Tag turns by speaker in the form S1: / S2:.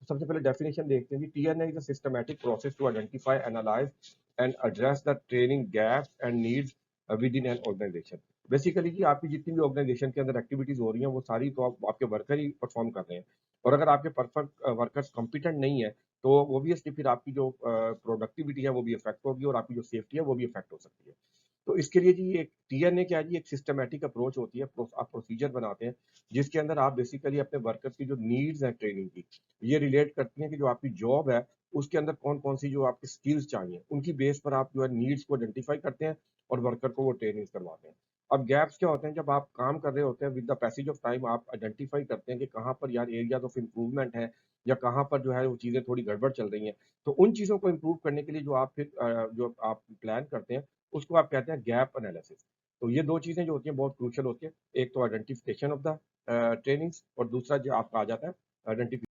S1: सबसे पहले डेफिनेशन देखते हैं जी। TNA is a systematic process to identify, analyse and address the training gaps and needs within an organisation. Basically जी आपकी जितनी भी ऑर्गेनाइजेशन के अंदर एक्टिविटीज हो रही हैं वो सारी तो आपके वर्कर ही परफॉर्म कर रहे हैं। और अगर आपके परफेक्ट वर्कर्स कॉम्पिटेंट नहीं है तो ओबियसली फिर आपकी जो प्रोडक्टिविटी है वो भी इफेक्ट होगी और आपकी जो सेफ्टी है वो भी इफेक्ट हो सकती है। तो इसके लिए जी एक टीएनए क्या है जी, एक सिस्टमैटिक अप्रोच होती है। आप प्रोसीजर बनाते हैं जिसके अंदर आप बेसिकली अपने वर्कर्स की जो नीड्स हैं ट्रेनिंग की, ये रिलेट करती हैं कि जो आपकी जॉब है उसके अंदर कौन कौन सी जो आपकी स्किल्स चाहिए, उनकी बेस पर आप जो है नीड्स को आइडेंटिफाई करते हैं और वर्कर को वो ट्रेनिंग करवाते हैं। अब गैप्स क्या होते हैं, जब आप काम कर रहे होते हैं with the passage of time आप आइडेंटिफाई करते हैं कि कहाँ पर यार एरियाज ऑफ इम्प्रूवमेंट है या कहाँ पर जो है वो चीज़ें थोड़ी गड़बड़ चल रही हैं। तो उन चीज़ों को इम्प्रूव करने के लिए जो आप फिर जो आप प्लान करते हैं उसको आप कहते हैं गैप एनालिसिस। तो ये दो चीज़ें जो होती हैं बहुत क्रूशियल होती है। एक तो आइडेंटिफिकेशन ऑफ द ट्रेनिंग्स और दूसरा जो आपका आ जाता है आइडेंटिफिकेशन